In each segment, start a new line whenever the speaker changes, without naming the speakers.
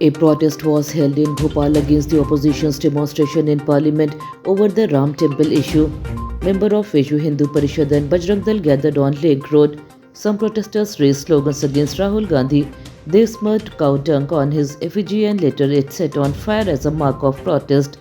A protest was held in Bhopal against the opposition's demonstration in parliament over the Ram temple issue. Member of Vishwa Hindu Parishad and Bajrang Dal gathered on Lake Road. Some protesters raised slogans against Rahul Gandhi. They smeared cow dung on his effigy and later it set on fire as a mark of protest.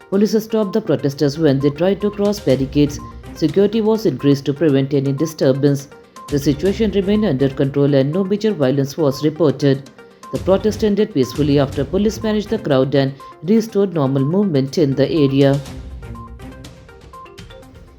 Police stopped the protesters when they tried to cross barricades. Security was increased to prevent any disturbance. The situation remained under control and no major violence was reported. The protest ended peacefully after police managed the crowd and restored normal movement in the area.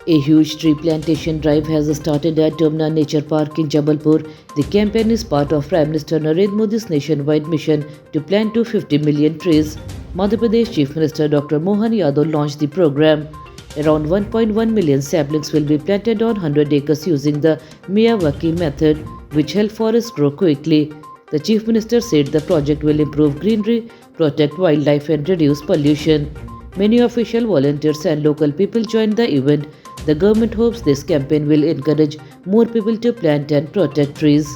A huge tree plantation drive has started at Domna Nature Park in Jabalpur. The campaign is part of Prime Minister Narendra Modi's nationwide mission to plant 250 million trees. Madhya Pradesh Chief Minister Dr. Mohan Yadav launched the program. Around 1.1 million saplings will be planted on 100 acres using the Miyawaki method, which helps forests grow quickly. The Chief Minister said the project will improve greenery, protect wildlife and reduce pollution. Many official volunteers and local people joined the event. The government hopes this campaign will encourage more people to plant and protect trees.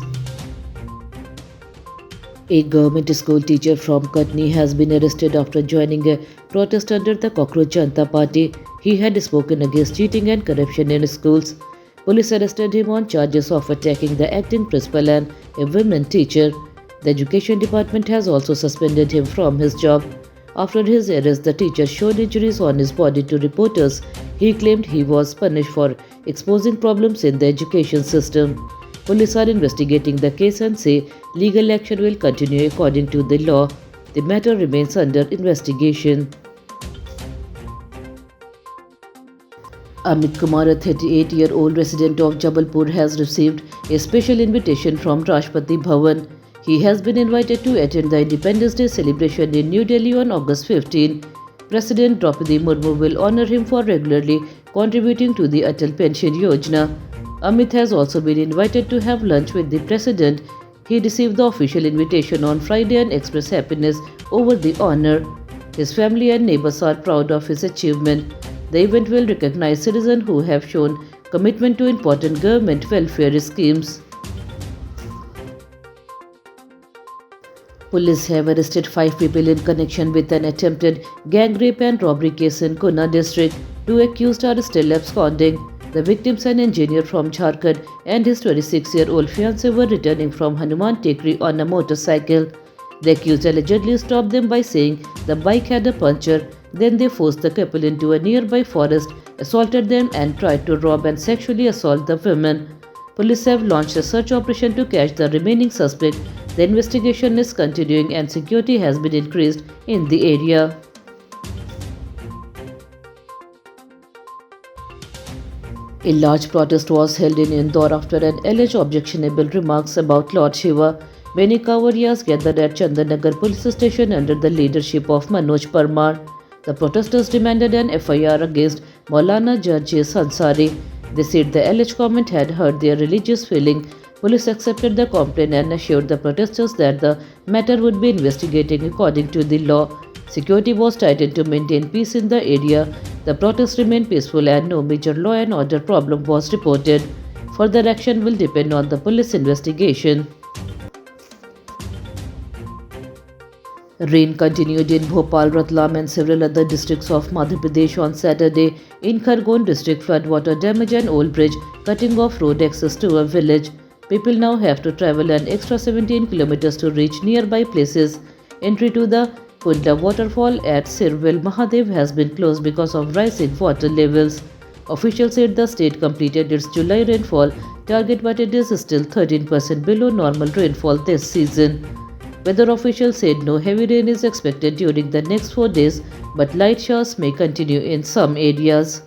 A government school teacher from Katni has been arrested after joining a protest under the Cockroach Janata Party. He had spoken against cheating and corruption in schools. Police arrested him on charges of attacking the acting principal and a women teacher. The Education Department has also suspended him from his job. After his arrest, the teacher showed injuries on his body to reporters. He claimed he was punished for exposing problems in the education system. Police are investigating the case and say legal action will continue according to the law. The matter remains under investigation. Amit Kumar, a 38-year-old resident of Jabalpur, has received a special invitation from Rashtrapati Bhavan. He has been invited to attend the Independence Day celebration in New Delhi on August 15. President Draupadi Murmu will honor him for regularly contributing to the Atal Pension Yojana. Amit has also been invited to have lunch with the President. He received the official invitation on Friday and expressed happiness over the honor. His family and neighbors are proud of his achievement. The event will recognize citizens who have shown commitment to important government welfare schemes. Police have arrested 5 people in connection with an attempted gang rape and robbery case in Kuna district. 2 accused are still absconding. The victims, an engineer from Jharkhand and his 26-year-old fiancé, were returning from Hanuman Tekri on a motorcycle. The accused allegedly stopped them by saying the bike had a puncture. Then they forced the couple into a nearby forest, assaulted them and tried to rob and sexually assault the women. Police have launched a search operation to catch the remaining suspect. The investigation is continuing and security has been increased in the area. A large protest was held in Indore after an alleged objectionable remarks about Lord Shiva. Many Kawariyas gathered at Chandanagar police station under the leadership of Manoj Parmar. The protesters demanded an FIR against Maulana Judges Ansari. They said the alleged comment had hurt their religious feeling. Police accepted the complaint and assured the protesters that the matter would be investigated according to the law. Security was tightened to maintain peace in the area. The protests remained peaceful and no major law and order problem was reported. Further action will depend on the police investigation. Rain continued in Bhopal, Ratlam and several other districts of Madhya Pradesh on Saturday. In Khargone district, floodwater damaged an old bridge, cutting off road access to a village. People now have to travel an extra 17 kilometers to reach nearby places. Entry to the Kundla waterfall at Sirwel Mahadev has been closed because of rising water levels. Officials said the state completed its July rainfall target, but it is still 13% below normal rainfall this season. Weather officials said no heavy rain is expected during the next 4 days, but light showers may continue in some areas.